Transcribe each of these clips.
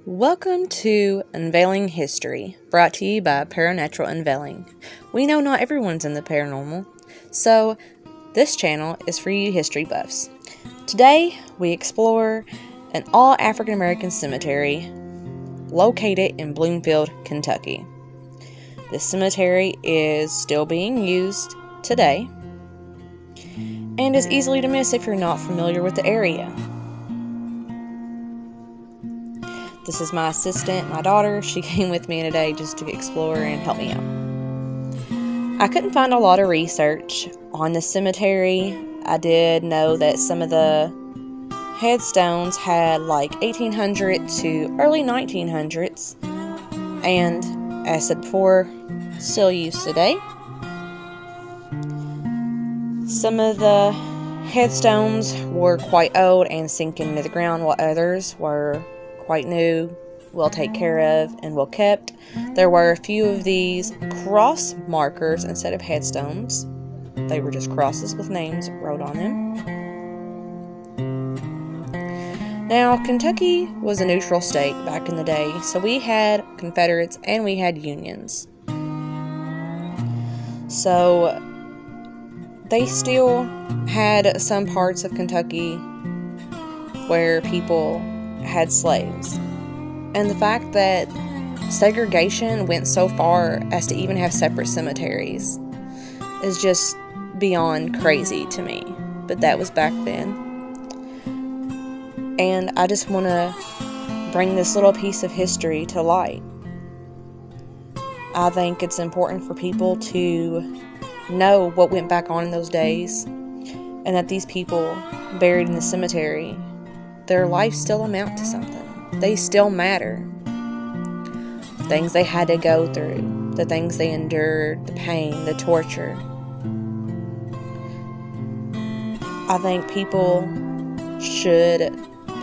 Welcome to Unveiling History, brought to you by Paranatural Unveiling. We know not everyone's in the paranormal, so this channel is for you history buffs. Today, we explore an all-African American cemetery located in Bloomfield, Kentucky. This cemetery is still being used today and is easily to miss if you're not familiar with the area. This is my assistant, my daughter. She came with me today just to explore and help me out. I couldn't find a lot of research on the cemetery. I did know that some of the headstones had like 1800 to early 1900s, and as I said before, still used today. Some of the headstones were quite old and sinking into the ground, while others were quite new, well taken care of, and well kept. There were a few of these cross markers instead of headstones. They were just crosses with names wrote on them. Now, Kentucky was a neutral state back in the day, so we had Confederates and we had Unions. So they still had some parts of Kentucky where people had slaves. And the fact that segregation went so far as to even have separate cemeteries is just beyond crazy to me. But that was back then. And I just want to bring this little piece of history to light. I think it's important for people to know what went back on in those days, and that these people buried in the cemetery, their lives still amount to something. They still matter. The things they had to go through, the things they endured, the pain, the torture. I think people should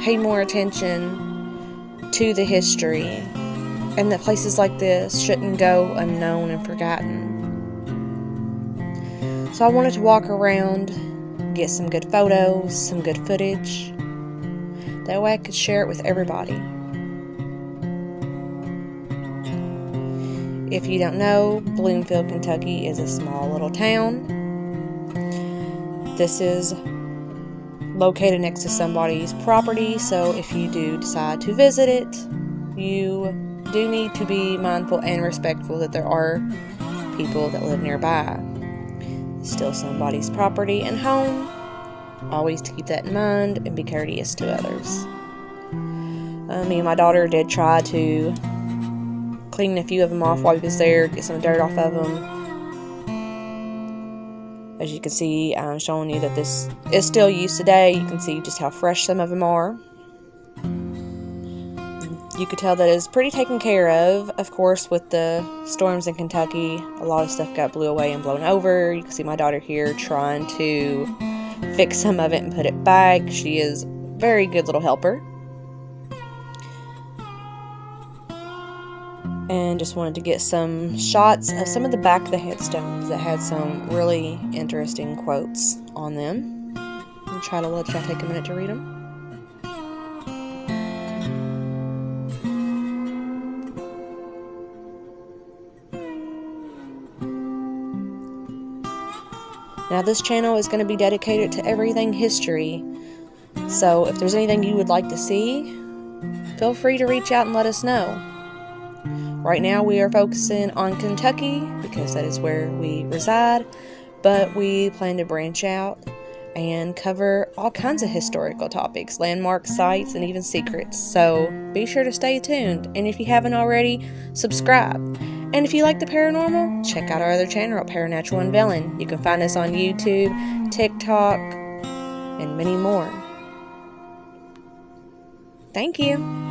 pay more attention to the history, and that places like this shouldn't go unknown and forgotten. So I wanted to walk around, get some good photos, some good footage. That way I could share it with everybody. If you don't know, Bloomfield, Kentucky is a small little town. This is located next to somebody's property, so if you do decide to visit it, you do need to be mindful and respectful that there are people that live nearby. It's still somebody's property and home. Always to keep that in mind and be courteous to others. Me and my daughter did try to clean a few of them off while we was there, get some dirt off of them. As you can see, I'm showing you that this is still used today. You can see just how fresh some of them are. You could tell that it's pretty taken care of. Of course, with the storms in Kentucky, a lot of stuff got blew away and blown over. You can see my daughter here trying to fix some of it and put it back. She is a very good little helper. And just wanted to get some shots of some of the back of the headstones that had some really interesting quotes on them. I'll try to let y'all take a minute to read them. Now, this channel is going to be dedicated to everything history, so if there's anything you would like to see, feel free to reach out and let us know. Right now, we are focusing on Kentucky because that is where we reside, but we plan to branch out and cover all kinds of historical topics, landmarks, sites, and even secrets. So be sure to stay tuned, and if you haven't already, subscribe. And if you like the paranormal, check out our other channel at Paranatural Unveiling. You can find us on YouTube, TikTok, and many more. Thank you.